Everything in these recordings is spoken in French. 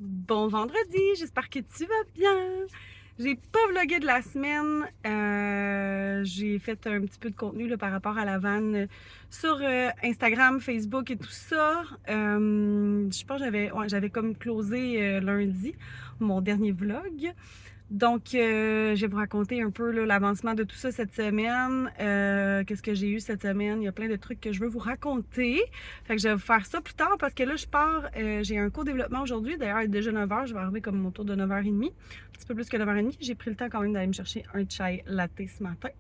Bon vendredi, j'espère que tu vas bien. J'ai pas vlogué de la semaine. J'ai fait un petit peu de contenu là, par rapport à la vanne sur Instagram, Facebook et tout ça. Je pense que j'avais comme closé lundi mon dernier vlog. Donc, je vais vous raconter un peu l'avancement de tout ça cette semaine. Qu'est-ce que j'ai eu cette semaine? Il y a plein de trucs que je veux vous raconter. Fait que je vais vous faire ça plus tard parce que là, je pars. J'ai un co-développement aujourd'hui. D'ailleurs, il est déjà 9h. Je vais arriver comme autour de 9h30. Un petit peu plus que 9h30. J'ai pris le temps quand même d'aller me chercher un chai latte ce matin.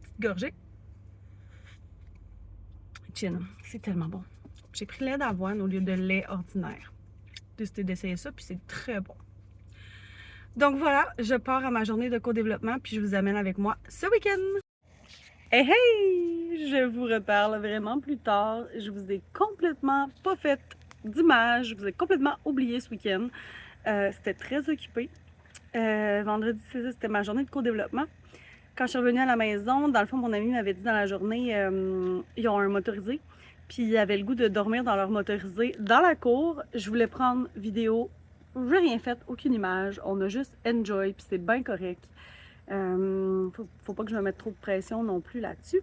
Petite gorgée. Chin. C'est tellement bon. J'ai pris lait d'avoine au lieu de lait ordinaire. J'ai décidé d'essayer ça, puis c'est très bon. Donc voilà, je pars à ma journée de co-développement, puis je vous amène avec moi ce week-end. Hey hey! Je vous reparle vraiment plus tard. Je vous ai complètement pas fait d'image. Je vous ai complètement oublié ce week-end. C'était très occupé. Vendredi, c'est ça, c'était ma journée de co-développement. Quand je suis revenue à la maison, dans le fond, mon ami m'avait dit dans la journée, ils ont un motorisé, puis ils avaient le goût de dormir dans leur motorisé dans la cour. Je voulais prendre vidéo. J'ai rien fait, aucune image. On a juste enjoy, puis c'est bien correct. Faut pas que je me mette trop de pression non plus là-dessus.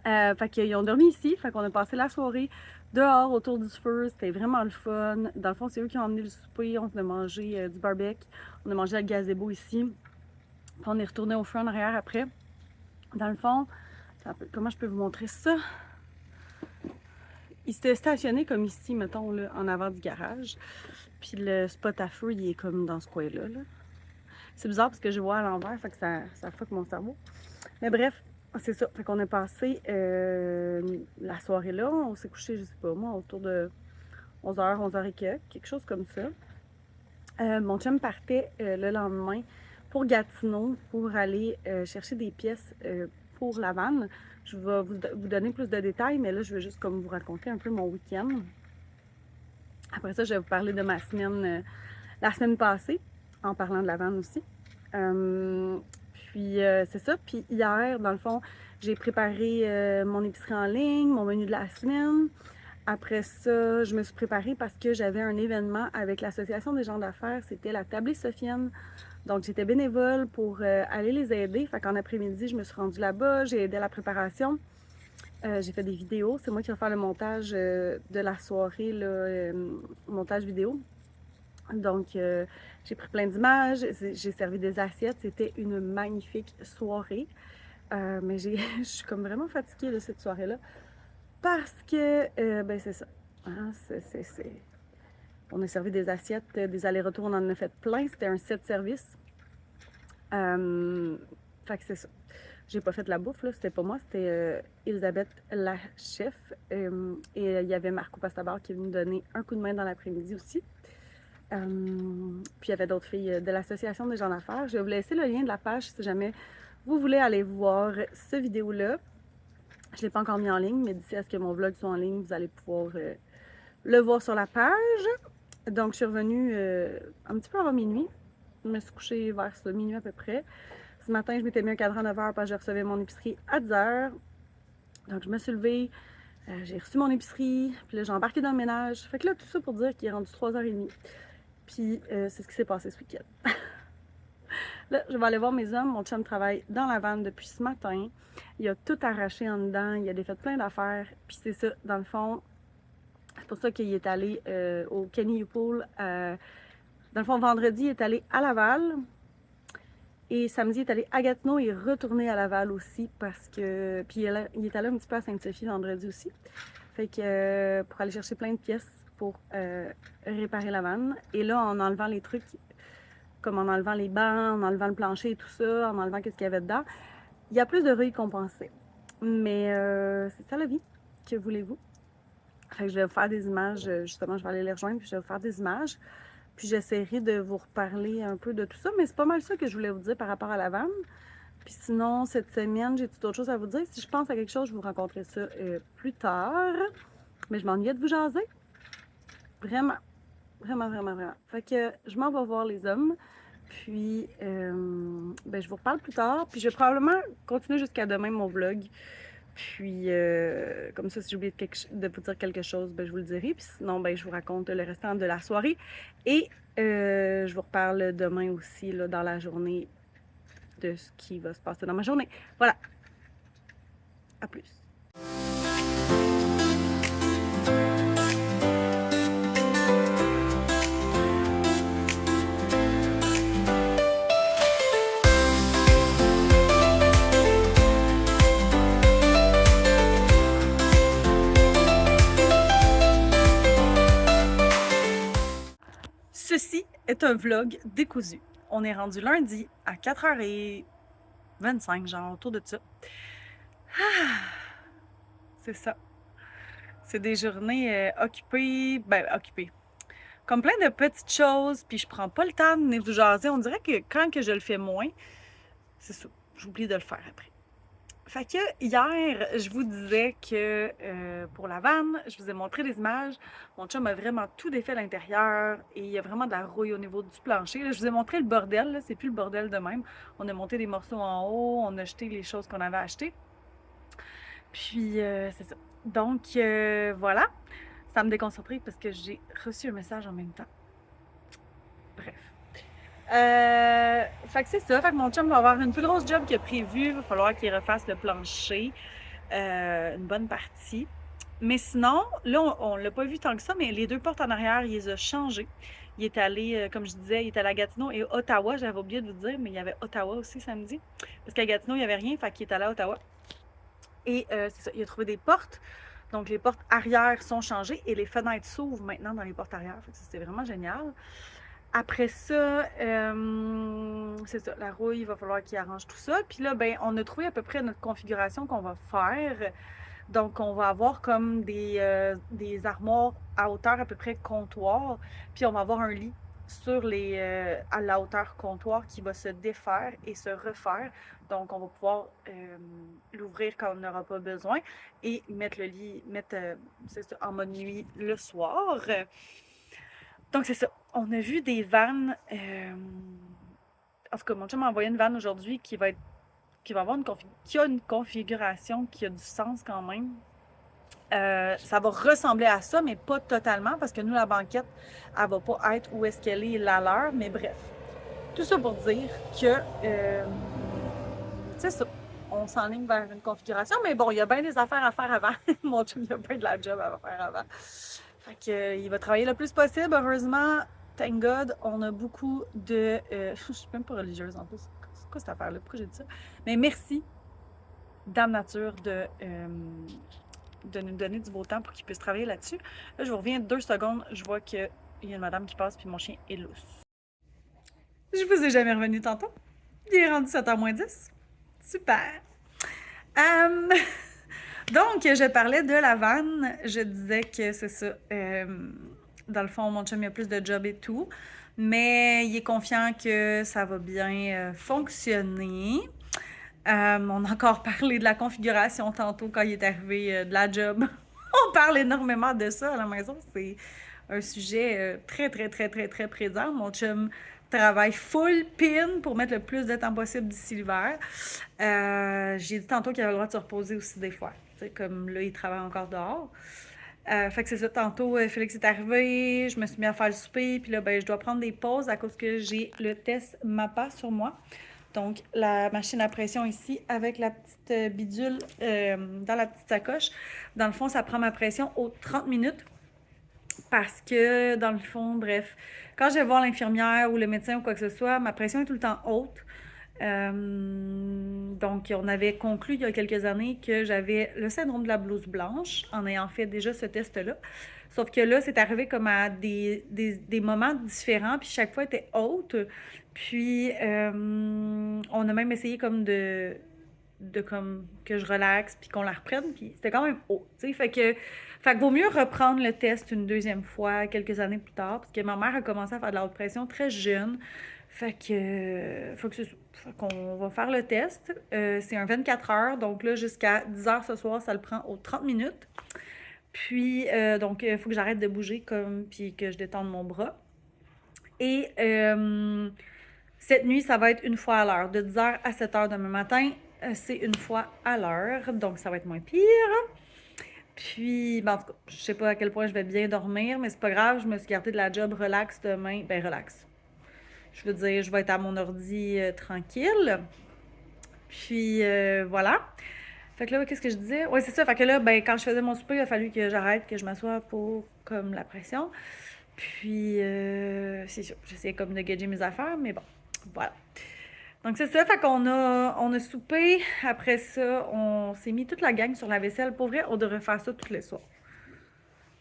Fait qu'ils ont dormi ici, fait qu'on a passé la soirée dehors autour du feu, c'était vraiment le fun. Dans le fond, c'est eux qui ont emmené le souper, on a mangé du barbecue, on a mangé le gazebo ici, puis on est retourné au feu en arrière après. Dans le fond, comment je peux vous montrer ça? Il s'était stationné comme ici, mettons, là, en avant du garage. Puis le spot à feu, il est comme dans ce coin-là. Là. C'est bizarre parce que je vois à l'envers, fait que ça fuck mon cerveau. Mais bref, c'est ça. Fait qu'on a passé la soirée là. On s'est couché, je sais pas moi, autour de 11h, 11h et quelque chose comme ça. Mon chum partait le lendemain pour Gatineau pour aller chercher des pièces pour la vanne. Je vais vous donner plus de détails, mais là, je vais juste comme vous raconter un peu mon week-end. Après ça, je vais vous parler de ma semaine, la semaine passée, en parlant de la vanne aussi. Puis c'est ça. Puis hier, dans le fond, j'ai préparé mon épicerie en ligne, mon menu de la semaine. Après ça, je me suis préparée parce que j'avais un événement avec l'Association des gens d'affaires. C'était la Tablée Sophienne. Donc, j'étais bénévole pour aller les aider. Fait qu'en après-midi, je me suis rendue là-bas. J'ai aidé à la préparation. J'ai fait des vidéos. C'est moi qui vais faire le montage de la soirée, là, montage vidéo. Donc, j'ai pris plein d'images, j'ai servi des assiettes. C'était une magnifique soirée. Mais je suis comme vraiment fatiguée de cette soirée-là parce que, ben c'est ça. Hein, on a servi des assiettes, des allers-retours, on en a fait plein. C'était un set service. Fait que c'est ça. J'ai pas fait de la bouffe, là, c'était pas moi, c'était Elisabeth, la chef. Et il y avait Marco Pastabar qui est venu donner un coup de main dans l'après-midi aussi. Puis il y avait d'autres filles de l'Association des gens d'affaires. Je vais vous laisser le lien de la page si jamais vous voulez aller voir cette vidéo-là. Je ne l'ai pas encore mis en ligne, mais d'ici à ce que mon vlog soit en ligne, vous allez pouvoir le voir sur la page. Donc, je suis revenue un petit peu avant minuit. Je me suis couchée vers ça, minuit à peu près. Ce matin, je m'étais mis un cadran à 9h parce que je recevais mon épicerie à 10h. Donc, je me suis levée, j'ai reçu mon épicerie, puis là, j'ai embarqué dans le ménage. Fait que là, tout ça pour dire qu'il est rendu 3h30. Puis, c'est ce qui s'est passé ce week-end. Là, je vais aller voir mes hommes. Mon chum travaille dans la vanne depuis ce matin. Il a tout arraché en dedans. Il a défait plein d'affaires. Puis c'est ça, dans le fond, c'est pour ça qu'il est allé au Kenny Pool. Dans le fond, vendredi, il est allé à Laval. Et samedi, il est allé à Gatineau et retourné à Laval aussi parce que... Puis il est allé un petit peu à Sainte-Sophie vendredi aussi. Fait que pour aller chercher plein de pièces pour réparer la vanne. Et là, en enlevant les trucs, comme en enlevant les bancs, en enlevant le plancher et tout ça, en enlevant qu'est-ce qu'il y avait dedans, il y a plus de récompensés. Mais c'est ça la vie, que voulez-vous? Fait que je vais vous faire des images, justement, je vais aller les rejoindre, puis je vais vous faire des images. Puis j'essaierai de vous reparler un peu de tout ça, mais c'est pas mal ça que je voulais vous dire par rapport à la vanne. Puis sinon, cette semaine, j'ai tout autre chose à vous dire. Si je pense à quelque chose, je vous raconterai ça plus tard. Mais je m'ennuyais de vous jaser. Vraiment. Vraiment, vraiment, vraiment. Fait que je m'en vais voir les hommes. Puis, ben, je vous reparle plus tard. Puis, je vais probablement continuer jusqu'à demain mon vlog. Puis, comme ça, si j'ai oublié de vous dire quelque chose, ben, je vous le dirai. Puis sinon, ben, je vous raconte le restant de la soirée. Et je vous reparle demain aussi, là, dans la journée, de ce qui va se passer dans ma journée. Voilà. À plus. Ceci est un vlog décousu. On est rendu lundi à 4h25, genre autour de ça. Ah, c'est ça. C'est des journées occupées, occupées. Comme plein de petites choses, puis je prends pas le temps de venir vous jaser. On dirait que quand que je le fais moins, c'est ça, j'oublie de le faire après. Fait que hier, je vous disais que pour la vanne, je vous ai montré des images. Mon chum a vraiment tout défait à l'intérieur et il y a vraiment de la rouille au niveau du plancher. Là, je vous ai montré le bordel, là, c'est plus le bordel de même. On a monté des morceaux en haut, on a jeté les choses qu'on avait achetées. Puis c'est ça. Donc voilà, ça me déconcentrait parce que j'ai reçu un message en même temps. Bref. Fait que c'est ça. Fait que mon chum va avoir une plus grosse job qu'il a prévu. Il va falloir qu'il refasse le plancher. Une bonne partie. Mais sinon, là, on l'a pas vu tant que ça, mais les deux portes en arrière, il les a changées. Il est allé, comme je disais, il est allé à Gatineau et Ottawa. J'avais oublié de vous dire, mais il y avait Ottawa aussi samedi. Parce qu'à Gatineau, il n'y avait rien, fait qu'il est allé à Ottawa. Et c'est ça, il a trouvé des portes. Donc, les portes arrière sont changées et les fenêtres s'ouvrent maintenant dans les portes arrière. Fait que c'est vraiment génial. Après ça, c'est ça, la rouille, il va falloir qu'il arrange tout ça. Puis là, ben, on a trouvé à peu près notre configuration qu'on va faire. Donc, on va avoir comme des armoires à hauteur à peu près comptoir. Puis on va avoir un lit sur à la hauteur comptoir qui va se défaire et se refaire. Donc, on va pouvoir l'ouvrir quand on n'aura pas besoin et mettre le lit, c'est ça, en mode nuit le soir. Donc, c'est ça. On a vu des vannes. En tout cas, mon chum m'a envoyé une vanne aujourd'hui qui va avoir qui a une configuration qui a du sens quand même. Ça va ressembler à ça, mais pas totalement, parce que nous, la banquette, elle va pas être où est-ce qu'elle est la leur, mais bref. Tout ça pour dire que c'est ça. On s'enligne vers une configuration, mais bon, il y a bien des affaires à faire avant. Mon chum, il y a bien de la job à faire avant. Fait que, il va travailler le plus possible. Heureusement, thank God, on a beaucoup de... je suis même pas religieuse en plus. C'est quoi cette affaire-là? Pourquoi j'ai dit ça? Mais merci, Dame Nature, de nous donner du beau temps pour qu'il puisse travailler là-dessus. Là, je vous reviens 2 secondes. Je vois qu'il y a une madame qui passe, puis mon chien est lousse. Je vous ai jamais revenu tantôt. Il est rendu 7h moins 10. Super! Donc, je parlais de la vanne. Je disais que c'est ça. Dans le fond, mon chum il a plus de job et tout. Mais il est confiant que ça va bien fonctionner. On a encore parlé de la configuration tantôt quand il est arrivé de la job. On parle énormément de ça à la maison. C'est un sujet très, très, très, très, très présent. Mon chum travaille full pin pour mettre le plus de temps possible d'ici l'hiver. J'ai dit tantôt qu'il avait le droit de se reposer aussi des fois. T'sais, comme là, il travaille encore dehors. Fait que c'est ça, tantôt, Félix est arrivé, je me suis mis à faire le souper, puis là, ben, je dois prendre des pauses à cause que j'ai le test MAPA sur moi. Donc, la machine à pression ici, avec la petite bidule dans la petite sacoche. Dans le fond, ça prend ma pression aux 30 minutes. Parce que, dans le fond, bref, quand je vais voir l'infirmière ou le médecin ou quoi que ce soit, ma pression est tout le temps haute. Donc, on avait conclu il y a quelques années que j'avais le syndrome de la blouse blanche en ayant fait déjà ce test-là. Sauf que là, c'est arrivé comme à des moments différents, puis chaque fois était haute. Puis, on a même essayé comme de comme que je relaxe, puis qu'on la reprenne, puis c'était quand même haut, tu sais. Fait que vaut mieux reprendre le test une deuxième fois, quelques années plus tard, parce que ma mère a commencé à faire de la haute pression très jeune. Fait qu'on va faire le test. C'est un 24 heures, donc là, jusqu'à 10 heures ce soir, ça le prend aux 30 minutes. Puis, donc, il faut que j'arrête de bouger puis que je détende mon bras. Et cette nuit, ça va être une fois à l'heure, de 10h à 7h demain matin. c'est une fois à l'heure, donc ça va être moins pire. Puis, ben, en tout cas, je sais pas à quel point je vais bien dormir, mais c'est pas grave, je me suis gardé de la job relax demain. Ben, relax. Je veux dire, je vais être à mon ordi tranquille. Puis, voilà. Fait que là, qu'est-ce que je disais? Ouais, c'est ça. Fait que là, ben, quand je faisais mon souper, il a fallu que j'arrête, que je m'assoie pour comme la pression. Puis, c'est sûr, j'essayais comme de gager mes affaires, mais bon, voilà. Donc, c'est ça. Fait qu'on a soupé. Après ça, on s'est mis toute la gang sur la vaisselle. Pour vrai, on devrait faire ça tous les soirs.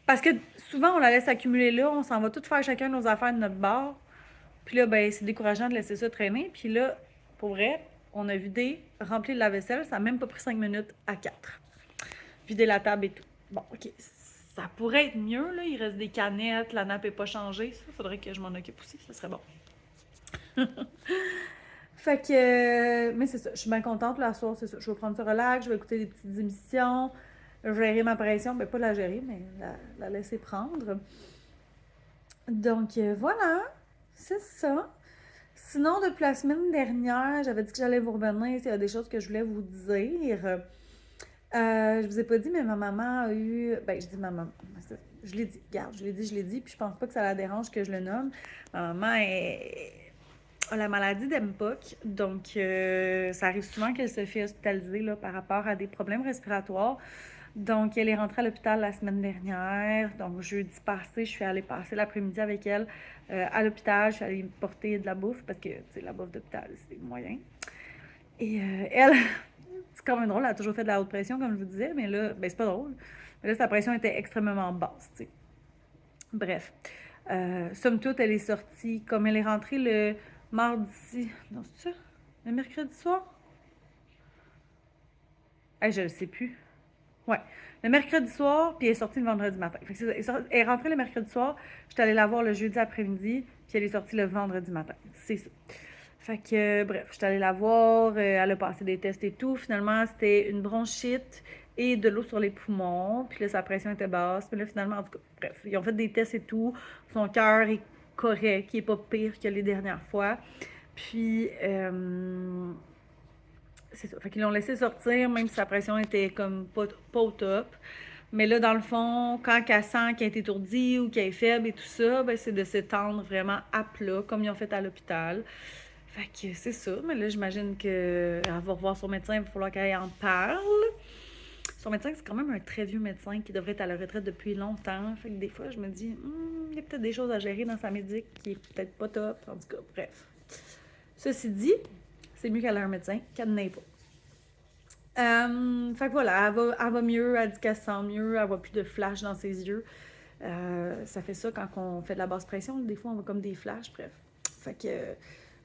Parce que souvent, on la laisse accumuler là, on s'en va tout faire chacun nos affaires de notre bar. Puis là, ben, c'est décourageant de laisser ça traîner. Puis là, pour vrai, on a vidé, rempli de la vaisselle. Ça n'a même pas pris 5 minutes à 4. Vider la table et tout. Bon, OK. Ça pourrait être mieux, là. Il reste des canettes, la nappe n'est pas changée. Ça, faudrait que je m'en occupe aussi. Ça serait bon. Fait que, mais c'est ça, je suis bien contente la soirée, c'est ça. Je vais prendre ça relax, je vais écouter des petites émissions, gérer ma pression, ben pas la gérer, mais la laisser prendre. Donc voilà, c'est ça. Sinon, depuis la semaine dernière, j'avais dit que j'allais vous revenir s'il y a des choses que je voulais vous dire. Je vous ai pas dit, mais ma maman a eu. Ben, je dis ma maman. Je l'ai dit, regarde, je l'ai dit, puis je pense pas que ça la dérange que je le nomme. Ma maman a la maladie d'Mpox, donc ça arrive souvent qu'elle se fait hospitaliser là, par rapport à des problèmes respiratoires. Donc, elle est rentrée à l'hôpital la semaine dernière. Donc, jeudi passé, je suis allée passer l'après-midi avec elle à l'hôpital. Je suis allée porter de la bouffe parce que, tu sais, la bouffe d'hôpital, c'est moyen. Et elle, c'est quand même drôle, elle a toujours fait de la haute pression, comme je vous disais, mais là, ben, c'est pas drôle. Mais là, sa pression était extrêmement basse, tu sais. Bref. Somme toute, elle est sortie, comme elle est rentrée le mardi. Non, c'est ça? Le mercredi soir? Hey, je le sais plus. Ouais. Le mercredi soir, puis elle est sortie le vendredi matin. Fait que elle est rentrée le mercredi soir, j'étais allée la voir le jeudi après-midi, puis elle est sortie le vendredi matin. C'est ça. Fait que, bref, j'étais allée la voir, elle a passé des tests et tout. Finalement, c'était une bronchite et de l'eau sur les poumons. Puis là, sa pression était basse. Puis là, finalement, en tout cas, bref, ils ont fait des tests et tout. Son cœur est correct, il est pas pire que les dernières fois. Puis, c'est ça. Fait qu'ils l'ont laissé sortir, même si sa pression était comme pas au top. Mais là, dans le fond, quand elle sent qu'elle est étourdie ou qu'elle est faible et tout ça, ben, c'est de s'étendre vraiment à plat, comme ils ont fait à l'hôpital. Fait que c'est ça. Mais là, j'imagine qu'elle va revoir son médecin, il va falloir qu'elle en parle. Son médecin, c'est quand même un très vieux médecin qui devrait être à la retraite depuis longtemps. Fait que des fois, je me dis, il y a peut-être des choses à gérer dans sa médic qui est peut-être pas top. En tout cas, bref. Ceci dit, c'est mieux qu'elle ait un médecin qu'elle n'ait pas. Fait que voilà, elle va mieux, elle dit qu'elle se sent mieux, elle voit plus de flash dans ses yeux. Ça fait ça quand on fait de la basse pression, des fois on voit comme des flashs, bref. Fait que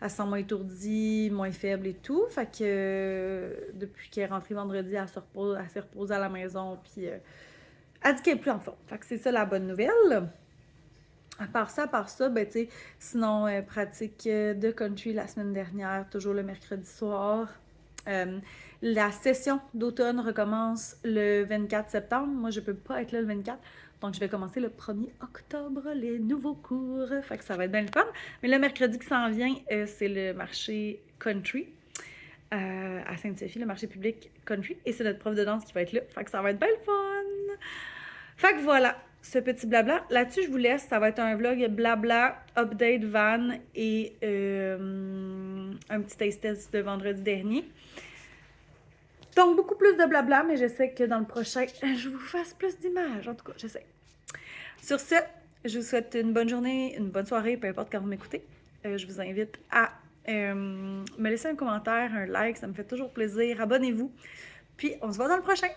elle se sent moins étourdie, moins faible et tout. Fait que depuis qu'elle est rentrée vendredi, elle s'est reposée à la maison, puis elle dit qu'elle est plus en forme. Fait que c'est ça la bonne nouvelle. À part ça, ben tu sais, sinon, pratique de country la semaine dernière, toujours le mercredi soir. La session d'automne recommence le 24 septembre. Moi, je peux pas être là le 24. Donc, je vais commencer le 1er octobre, les nouveaux cours. Fait que ça va être bien le fun. Mais le mercredi qui s'en vient, c'est le marché country à Sainte-Sophie, le marché public country. Et c'est notre prof de danse qui va être là. Fait que ça va être bien le fun. Fait que voilà, ce petit blabla. Là-dessus, je vous laisse. Ça va être un vlog blabla, update van et un petit taste test de vendredi dernier. Donc, beaucoup plus de blabla, mais je sais que dans le prochain, je vous fasse plus d'images. En tout cas, j'essaie. Sur ce, je vous souhaite une bonne journée, une bonne soirée, peu importe quand vous m'écoutez. Je vous invite à me laisser un commentaire, un like, ça me fait toujours plaisir. Abonnez-vous. Puis, on se voit dans le prochain.